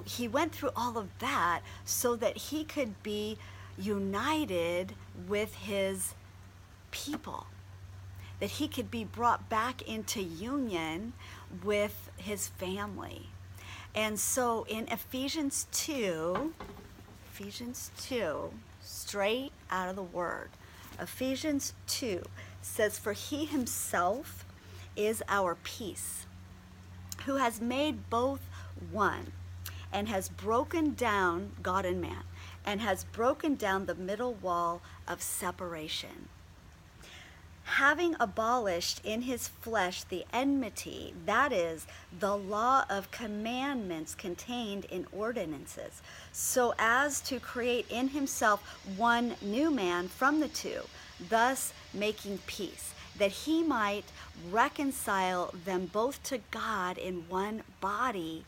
He went through all of that so that he could be united with his people, that he could be brought back into union with his family. And so in Ephesians 2, straight out of the word, Ephesians 2 says, "For he himself is our peace, who has made both one, and has broken down, God and man, and has broken down the middle wall of separation, having abolished in his flesh the enmity, that is, the law of commandments contained in ordinances, so as to create in himself one new man from the two, thus making peace, that he might reconcile them both to God in one body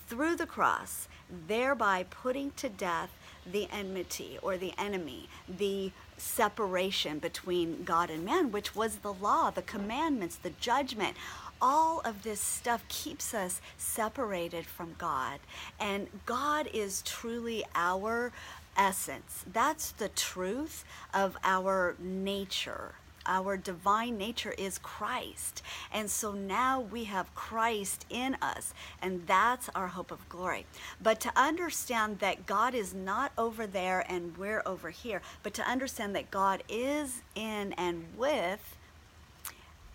through the cross, thereby putting to death the enmity, or the enemy, the separation between God and man, which was the law, the commandments, the judgment. All of this stuff keeps us separated from God. And God is truly our essence. That's the truth of our nature. Our divine nature is Christ. And so now we have Christ in us, and that's our hope of glory. But to understand that God is not over there and we're over here, but to understand that God is in and with,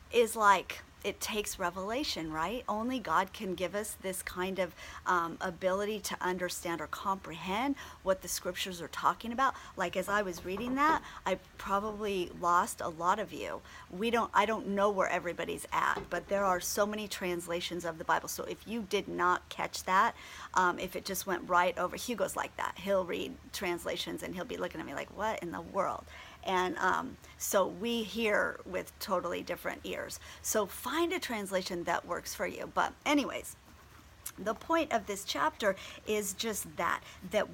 is like, it takes revelation, right? Only God can give us this kind of ability to understand or comprehend what the scriptures are talking about. Like, as I was reading that, I probably lost a lot of you. I don't know where everybody's at, but there are so many translations of the Bible. So if you did not catch that, if it just went right over, Hugo's like that. He'll read translations and he'll be looking at me like, what in the world? And so we hear with totally different ears. So find a translation that works for you. But anyways, the point of this chapter is just that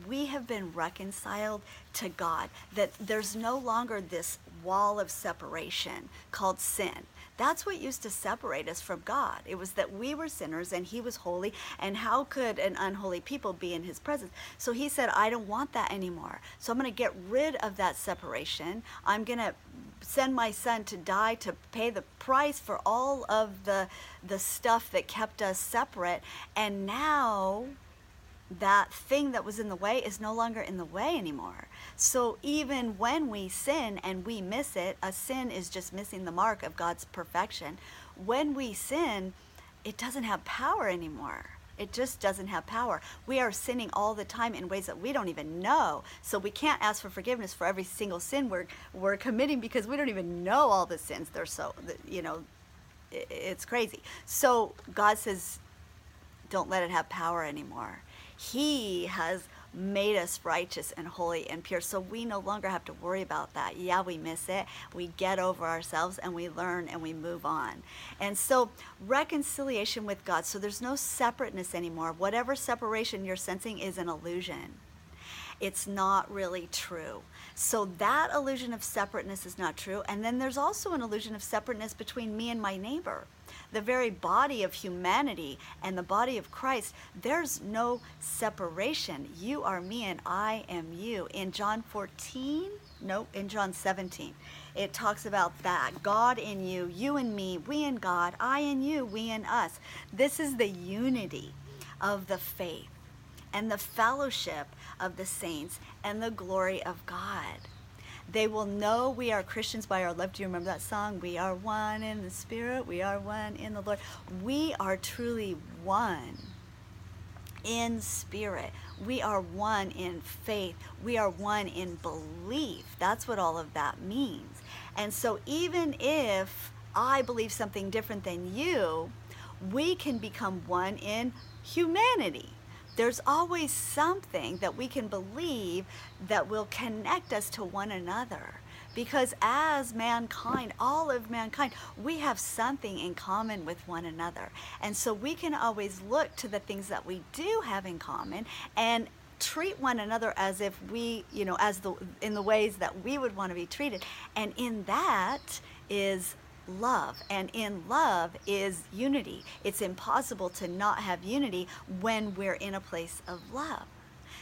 we have been reconciled to God, that there's no longer this wall of separation called sin. That's what used to separate us from God. It was that we were sinners and he was holy, and how could an unholy people be in his presence? So he said, I don't want that anymore. So I'm going to get rid of that separation. I'm going to send my son to die to pay the price for all of the stuff that kept us separate. And now that thing that was in the way is no longer in the way anymore. So even when we sin and we miss it, a sin is just missing the mark of God's perfection. When we sin, it doesn't have power anymore. It just doesn't have power. We are sinning all the time in ways that we don't even know. So we can't ask for forgiveness for every single sin we're committing, because we don't even know all the sins. They're so, it's crazy. So God says, don't let it have power anymore. He has made us righteous and holy and pure, so we no longer have to worry about that. Yeah, we miss it, we get over ourselves, and we learn and we move on. And so reconciliation with God, so there's no separateness anymore. Whatever separation you're sensing is an illusion. It's not really true. So that illusion of separateness is not true. And then there's also an illusion of separateness between me and my neighbor. The very body of humanity and the body of Christ, there's no separation. You are me and I am you. In John 14, no, in John 17, it talks about that. God in you, you in me, we in God, I in you, we in us. This is the unity of the faith and the fellowship of the saints and the glory of God. They will know we are Christians by our love. Do you remember that song? We are one in the Spirit. We are one in the Lord. We are truly one in spirit. We are one in faith. We are one in belief. That's what all of that means. And so even if I believe something different than you, we can become one in humanity. There's always something that we can believe that will connect us to one another. Because as mankind, all of mankind, we have something in common with one another. And so we can always look to the things that we do have in common and treat one another as if we, in the ways that we would want to be treated. And in that is love, and in love is unity. It's impossible to not have unity when we're in a place of love.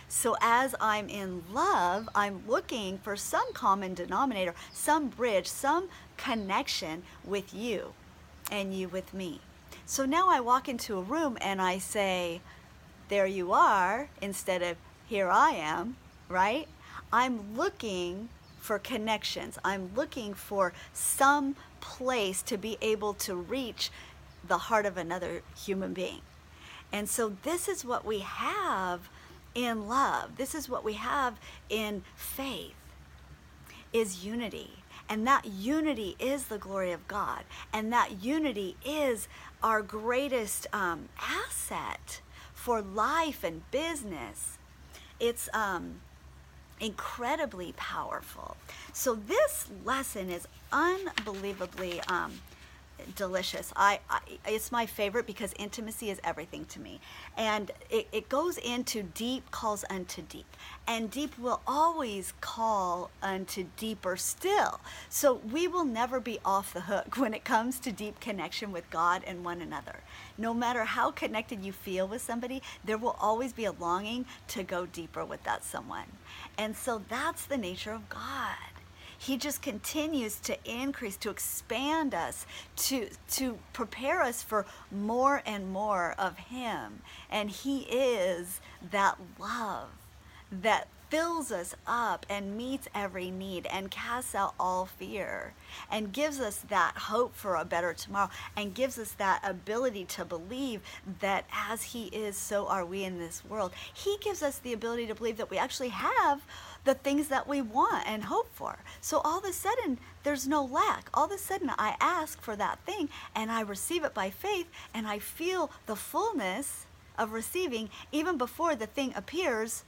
So as I'm in love, I'm looking for some common denominator, some bridge, some connection with you and you with me. So now I walk into a room and I say, there you are, instead of here I am, right? I'm looking for connections. I'm looking for some place to be able to reach the heart of another human being. And so this is what we have in love. This is what we have in faith, is unity. And that unity is the glory of God. And that unity is our greatest asset for life and business. It's incredibly powerful. So this lesson is unbelievably delicious. It's my favorite because intimacy is everything to me. And it goes into deep calls unto deep. And deep will always call unto deeper still. So we will never be off the hook when it comes to deep connection with God and one another. No matter how connected you feel with somebody, there will always be a longing to go deeper with that someone. And so that's the nature of God. He just continues to increase, to expand us, to prepare us for more and more of Him. And He is that love that fills us up and meets every need and casts out all fear and gives us that hope for a better tomorrow and gives us that ability to believe that as He is, so are we in this world. He gives us the ability to believe that we actually have the things that we want and hope for. So all of a sudden, there's no lack. All of a sudden, I ask for that thing and I receive it by faith and I feel the fullness of receiving even before the thing appears,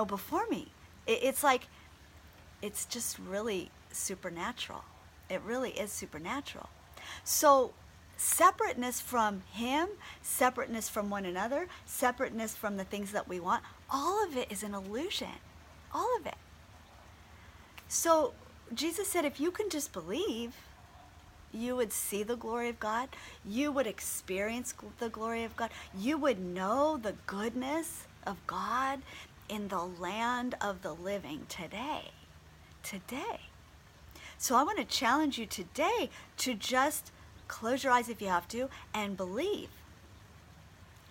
before me. It's like, it's just really supernatural. It really is supernatural. So separateness from Him, separateness from one another, separateness from the things that we want, all of it is an illusion. All of it. So Jesus said, if you can just believe, you would see the glory of God. You would experience the glory of God. You would know the goodness of God in the land of the living today. Today. So I want to challenge you today to just close your eyes if you have to and believe.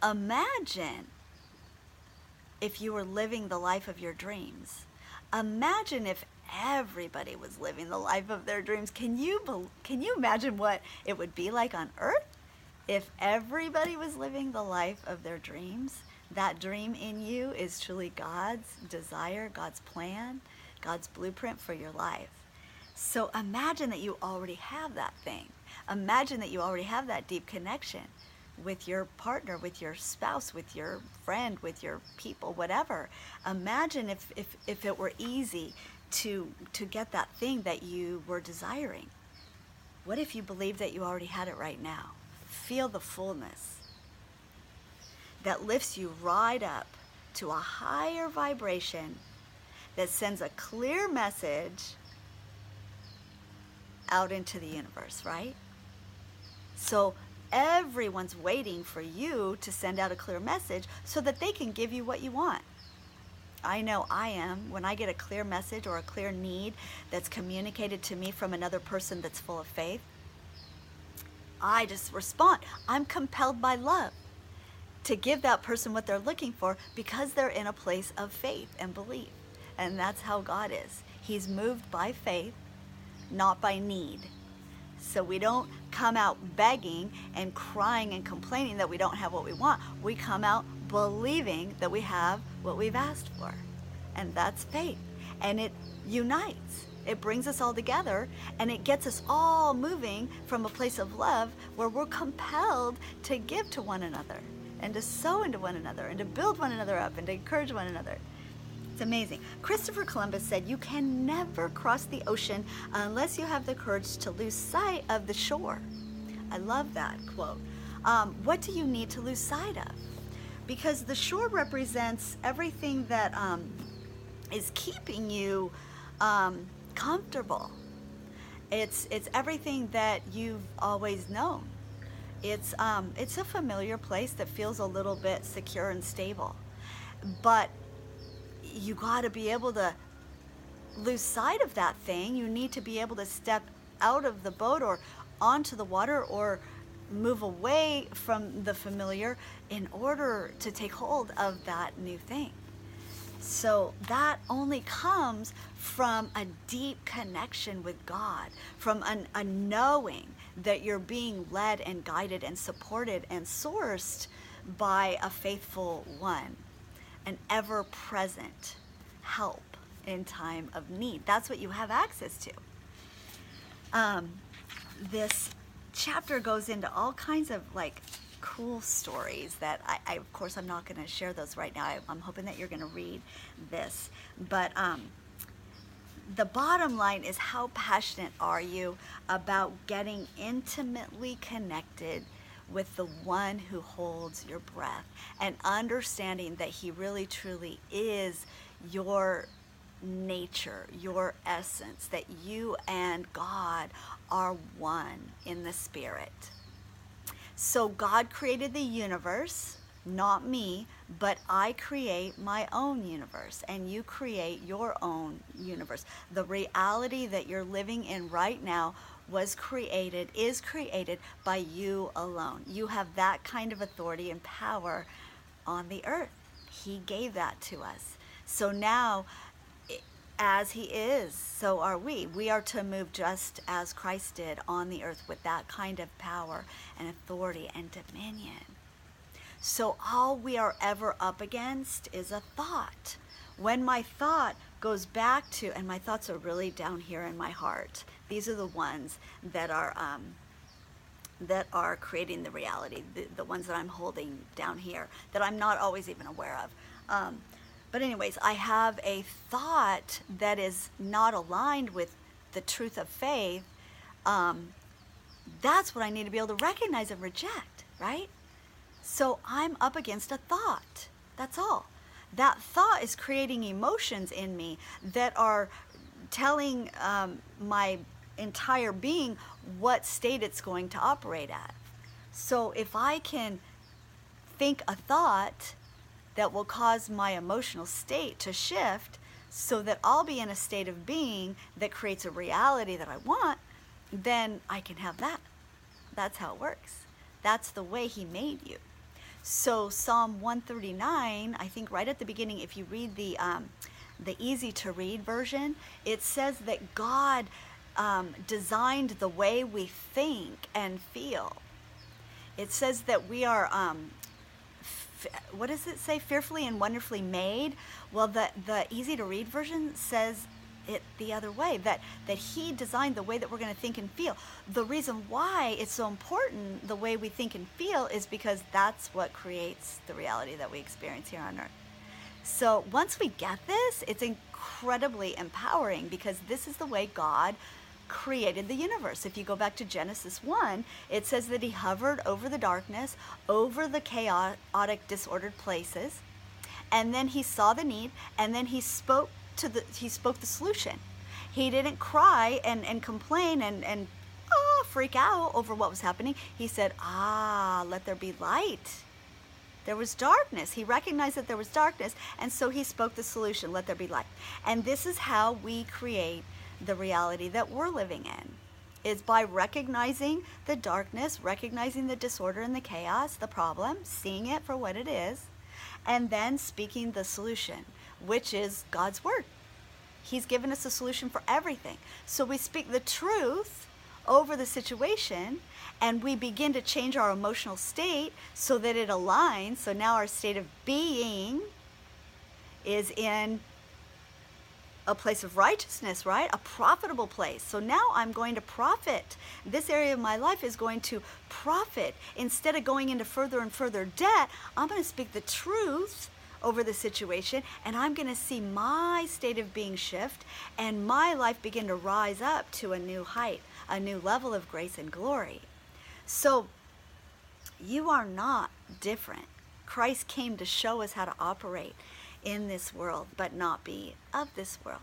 Imagine if you were living the life of your dreams. Imagine if everybody was living the life of their dreams. Can you imagine what it would be like on earth if everybody was living the life of their dreams? That dream in you is truly God's desire, God's plan, God's blueprint for your life. So imagine that you already have that thing. Imagine that you already have that deep connection with your partner, with your spouse, with your friend, with your people, whatever. Imagine if it were easy to get that thing that you were desiring. What if you believed that you already had it right now? Feel the fullness that lifts you right up to a higher vibration that sends a clear message out into the universe, right? So everyone's waiting for you to send out a clear message so that they can give you what you want. I know I am. When I get a clear message or a clear need that's communicated to me from another person that's full of faith, I just respond. I'm compelled by love to give that person what they're looking for because they're in a place of faith and belief. And that's how God is. He's moved by faith, not by need. So we don't come out begging and crying and complaining that we don't have what we want. We come out believing that we have what we've asked for. And that's faith. And it unites. It brings us all together and it gets us all moving from a place of love where we're compelled to give to one another and to sow into one another and to build one another up and to encourage one another. It's amazing. Christopher Columbus said, you can never cross the ocean unless you have the courage to lose sight of the shore. I love that quote. What do you need to lose sight of? Because the shore represents everything that is keeping you comfortable. It's everything that you've always known. It's a familiar place that feels a little bit secure and stable. But you got to be able to lose sight of that thing. You need to be able to step out of the boat or onto the water or move away from the familiar in order to take hold of that new thing. So that only comes from a deep connection with God, from a knowing that you're being led and guided and supported and sourced by a faithful one, an ever-present help in time of need. That's what you have access to. This chapter goes into all kinds of like cool stories that I of course, I'm not going to share those right now. I'm hoping that you're going to read this. But the bottom line is, how passionate are you about getting intimately connected with the one who holds your breath and understanding that he really truly is your nature, your essence, that you and God are one in the spirit. So God created the universe, not me, but I create my own universe, and you create your own universe. The reality that you're living in right now is created by you alone. You have that kind of authority and power on the earth. He gave that to us. So now, as he is, so are we. We are to move just as Christ did on the earth with that kind of power and authority and dominion. So all we are ever up against is a thought. When my thought goes back to, and my thoughts are really down here in my heart, these are the ones that are creating the reality, the ones that I'm holding down here, that I'm not always even aware of. But anyways, I have a thought that is not aligned with the truth of faith. That's what I need to be able to recognize and reject, right? So I'm up against a thought. That's all. That thought is creating emotions in me that are telling my entire being what state it's going to operate at. So if I can think a thought that will cause my emotional state to shift so that I'll be in a state of being that creates a reality that I want, then I can have that. That's how it works. That's the way he made you. So Psalm 139, I think right at the beginning, if you read the easy to read version, it says that God designed the way we think and feel. It says that we are, what does it say? Fearfully and wonderfully made. Well, the easy to read version says it the other way, that he designed the way that we're going to think and feel. The reason why it's so important, the way we think and feel, is because that's what creates the reality that we experience here on earth. So once we get this, it's incredibly empowering, because this is the way God created the universe. If you go back to Genesis 1, it says that he hovered over the darkness, over the chaotic, disordered places, and then he saw the need, and then he spoke the solution. He didn't cry and complain and freak out over what was happening. He said, let there be light. There was darkness. He recognized that there was darkness, and so he spoke the solution, let there be light. And this is how we create the reality that we're living in, is by recognizing the darkness, recognizing the disorder and the chaos, the problem, seeing it for what it is, and then speaking the solution, which is God's word. He's given us a solution for everything. So we speak the truth over the situation, and we begin to change our emotional state so that it aligns. So now our state of being is in a place of righteousness, right? A profitable place. So now I'm going to profit. This area of my life is going to profit. Instead of going into further and further debt, I'm going to speak the truth over the situation, and I'm going to see my state of being shift and my life begin to rise up to a new height, a new level of grace and glory. So you are not different. Christ came to show us how to operate in this world, but not be of this world.